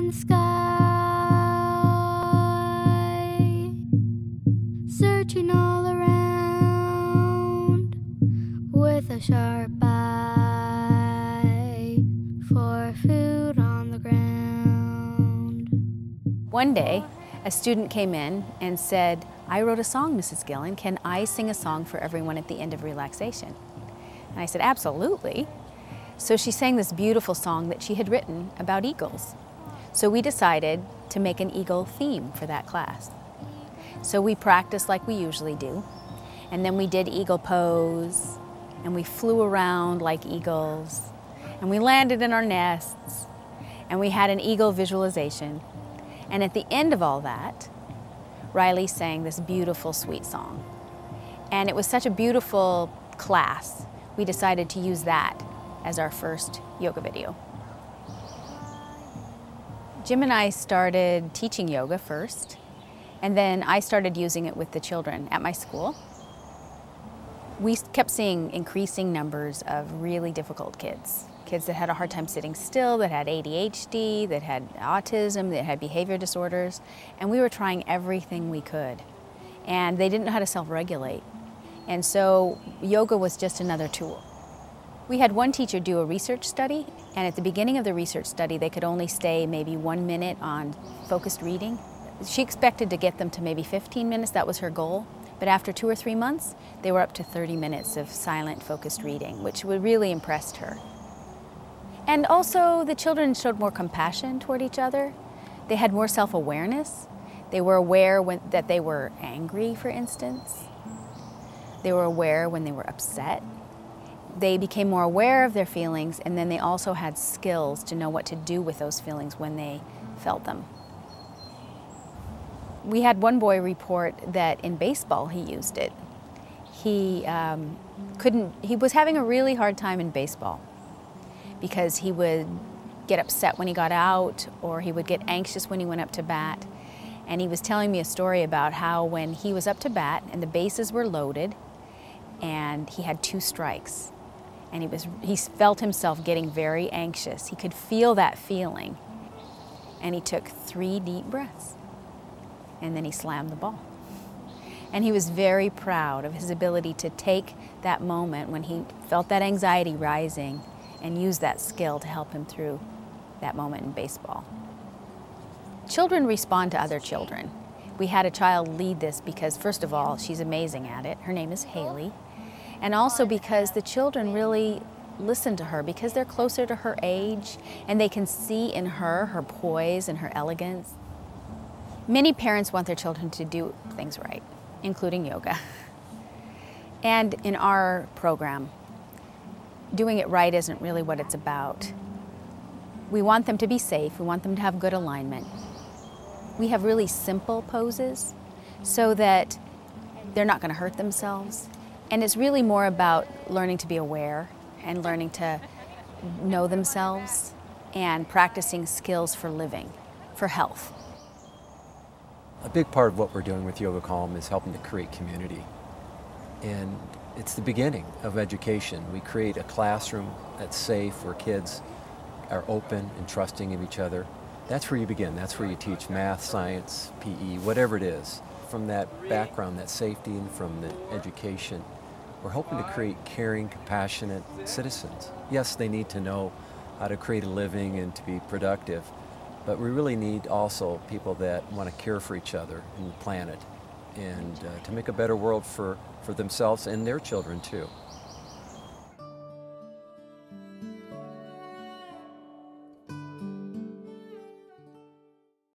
in the sky, searching all around with a sharp eye for food on the ground. One day, a student came in and said, "I wrote a song, Mrs. Gillen. Can I sing a song for everyone at the end of relaxation?" And I said, "Absolutely." So she sang this beautiful song that she had written about eagles. So we decided to make an eagle theme for that class. So we practiced like we usually do, and then we did eagle pose, and we flew around like eagles, and we landed in our nests, and we had an eagle visualization. And at the end of all that, Riley sang this beautiful, sweet song. And it was such a beautiful class, we decided to use that as our first yoga video. Jim and I started teaching yoga first, and then I started using it with the children at my school. We kept seeing increasing numbers of really difficult kids. Kids that had a hard time sitting still, that had ADHD, that had autism, that had behavior disorders, and we were trying everything we could. And they didn't know how to self-regulate. And so yoga was just another tool. We had one teacher do a research study, and at the beginning of the research study, they could only stay maybe 1 minute on focused reading. She expected to get them to maybe 15 minutes, that was her goal. But after 2 or 3 months, they were up to 30 minutes of silent, focused reading, which really impressed her. And also, the children showed more compassion toward each other. They had more self-awareness. They were aware that they were angry, for instance. They were aware when they were upset. They became more aware of their feelings, and then they also had skills to know what to do with those feelings when they felt them. We had one boy report that in baseball he used it. He was having a really hard time in baseball because he would get upset when he got out, or he would get anxious when he went up to bat. And he was telling me a story about how when he was up to bat and the bases were loaded and he had 2 strikes, and he felt himself getting very anxious. He could feel that feeling, and he took 3 deep breaths, and then he slammed the ball. And he was very proud of his ability to take that moment when he felt that anxiety rising and use that skill to help him through that moment in baseball. Children respond to other children. We had a child lead this because, first of all, she's amazing at it. Her name is Haley. And also because the children really listen to her because they're closer to her age, and they can see in her poise and her elegance. Many parents want their children to do things right, including yoga. And in our program, doing it right isn't really what it's about. We want them to be safe. We want them to have good alignment. We have really simple poses so that they're not going to hurt themselves. And it's really more about learning to be aware and learning to know themselves and practicing skills for living, for health. A big part of what we're doing with Yoga Calm is helping to create community. And it's the beginning of education. We create a classroom that's safe, where kids are open and trusting of each other. That's where you begin. That's where you teach math, science, PE, whatever it is. From that background, that safety, and from the education, we're hoping to create caring, compassionate citizens. Yes, they need to know how to create a living and to be productive, but we really need also people that want to care for each other and the planet, and to make a better world for themselves and their children too.